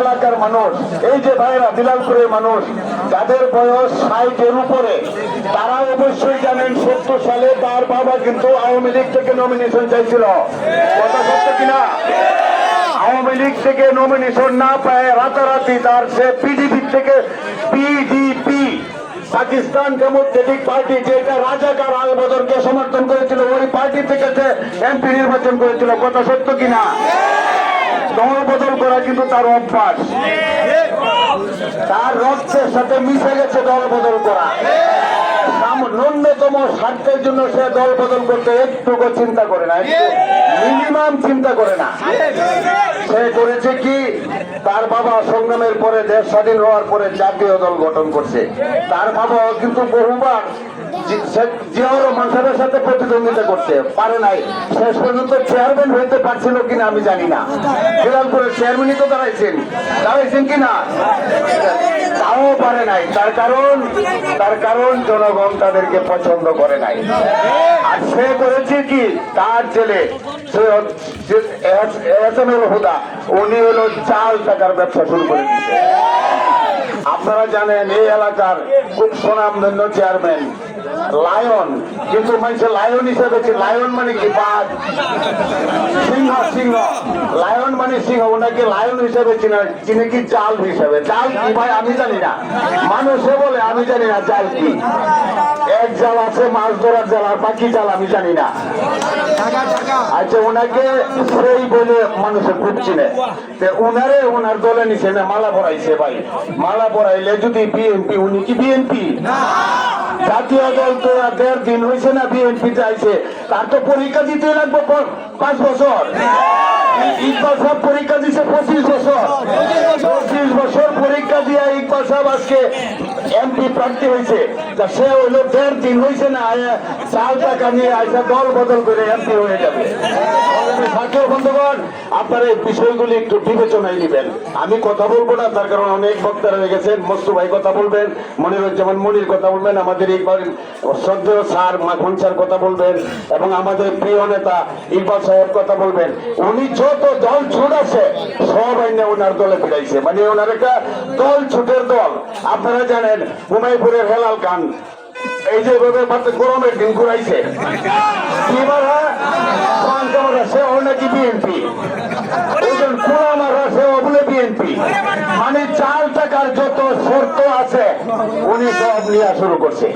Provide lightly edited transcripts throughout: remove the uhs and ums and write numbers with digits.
এলাকার মানুষ, এই যে ভাইরা দিলালপুরের মানুষ যাদের বয়স 60-এর উপরে, তারা অবশ্যই জানেন 70 সালে তার বাবা কিন্তু আওয়ামী লীগ থেকে নমিনেশন চাইছিল। কথা সত্য কিনা? আওয়ামী লীগ থেকে নমিনেশন না পায় রাতারাতি তার সে পিডিপি থেকে পিডিপি পাকিস্তান ডেমোক্রেটিক পার্টি, যেটা রাজাকার আল বদরকে সমর্থন করেছিল, ওই পার্টি থেকে সে এমপি নির্বাচন করেছিল। কথা সত্য কিনা? দল বদল করা কিন্তু তার অভ্যাস, তার রক্তের সাথে মিশে গেছে দল বদল করা। ন্যূনতম স্বার্থের জন্য সে দল বদল করতে একটুকু চিন্তা করে না, মিনিমাম চিন্তা করে না। সে করেছে কি, তার বাবা সংগ্রামের পরে দেশ স্বাধীন হওয়ার পরে জাতীয় দল গঠন করছে। তার বাবাও কিন্তু বহুবার জিয়াউর রহমান সাহেবের সাথে প্রতিদ্বন্দ্বিতা করতে পারে নাই, শেষ পর্যন্ত চেয়ারম্যান হইতে পারছিল কিনা আমি জানি না। দিলালপুরের চেয়ারম্যানই তো দাঁড়াইছেন কিনা, তাও পারে নাই। তার কারণ জনগণ তাদেরকে পছন্দ করে নাই। আর সে করেছে কি, তার ছেলে এহসানুল হুদা, উনি হলো চাল টাকার ব্যবসা শুরু করে দিচ্ছে। আপনারা জানেন এই এলাকার খুব সুনামধন্য চেয়ারম্যান লায়ন, কিন্তু মানুষের লায়ন হিসেবে, লায়ন মানে কি বাঘ, সিংহ, লায়ন মানে সিংহ, ওনাকে লায়ন হিসেবে চিনে কি জাল হিসেবে। জাল কি ভাই আমি জানি না, মানুষে বলে আমি জানি না জাল কি। এক জাল আছে মাছ ধরার জাল, আর বাকি জাল আমি জানি না। আচ্ছা, ওনাকে সেই বলে মানুষে খুব চিনে। ওনার দলে নিচে না মালা পরাইছে ভাই। মালা পরাইলে যদি বিএনপি, উনি কি বিএনপি? জাতীয় দল তো 1.5 দিন হয়েছে না বিএনপি চাইছে, তার তো পরীক্ষা দিতে লাগবে 5 বছর। ইকবাল সাহেব পরীক্ষা দিচ্ছে 25 বছর। 25 বছর পরীক্ষা দিয়ে ইকবাল সাহেব আজকে এমপি প্রার্থী হয়েছে। সে হইলো 1.5 দিন হয়েছে না, চাল টাকা নিয়ে আইসা দল বদল করে এমপি হয়ে যাবে। বন্ধুগণ, আপনারা এই বিষয়গুলি একটু বিবেচনায় নেবেন। আমি কথা বলবো না, তার কারণ অনেক বক্তারা হয়ে গেছেন। মস্তু ভাই কথা বলবেন, মনিরুজ্জামান মনির কথা বলবেন, আমাদের ইকবাল শ্রদ্ধেয় স্যার মাখন স্যার কথা বলবেন, এবং আমাদের প্রিয় নেতা ইকবাল সাহেব কথা বলবেন। উনি যত দল ছুট আছে সব আইনে ওনার দলে ফিরাইছে, মানে ওনার একটা দল ছুটের দল। আপনারা জানেন হুমায়ুপুরের হেলাল খান এই যে গরমের দিন ঘুরাইছে, সে নাকি বিএনপি, বিএনপি, মানে চাল টাকার যত শর্ত আছে উনি সব নেওয়া শুরু করছে।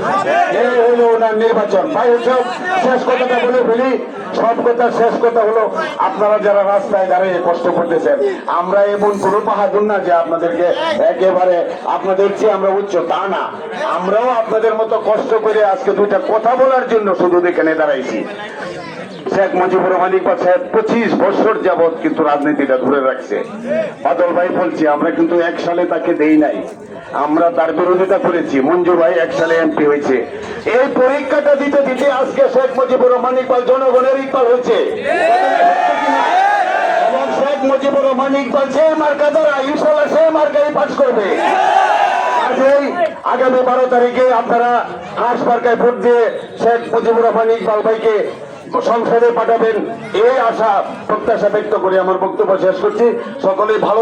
এই হলো ওনার নির্বাচন। ভাই সব শেষ কথাটা বলে ফেলি, সব কথা শেষ কথা হলো, আপনারা যারা রাস্তায় দাঁড়িয়ে কষ্ট করতেছেন, আমরা এমন কোন বাহাদুর না যে আপনাদেরকে একেবারে আপনাদের চেয়ে আমরা উচ্চ, তা না। আমরাও আপনাদের মতো কষ্ট করে আজকে দুইটা কথা বলার জন্য শুধু এখানে দাঁড়াইছি। শেখ মুজিবুর রহমান ইকবাল সাহেব 25 বছর যাবৎ কিন্তু রাজনীতিটা ধরে রাখছে। বাদল ভাই বলছি, আমরা কিন্তু 1 সালে তাকে দেই নাই, আমরা তার বিরোধিতা করেছি। মঞ্জু ভাই 1 সালে এমপি হয়েছে। এই পরীক্ষাটা দিতে দিতে আজকে শেখ মুজিবুর রহমান ইকবাল জনগণের ইকবাল হয়েছে, এবং শেখ মুজিবুর রহমান ইকবাল যে মার্কা দ্বারা ইনশাল্লাহ সে মার্কাই পাস করবে। আগামী 12 তারিখে আপনারা হাঁস মার্কায় ভোট দিয়ে শেখ মুজিবুর রহমান ইকবাল ভাইকে সংসদে পাঠাবেন, এই আশা প্রত্যাশা ব্যক্ত করে আমার বক্তব্য শেষ করছি। সকলেই ভালো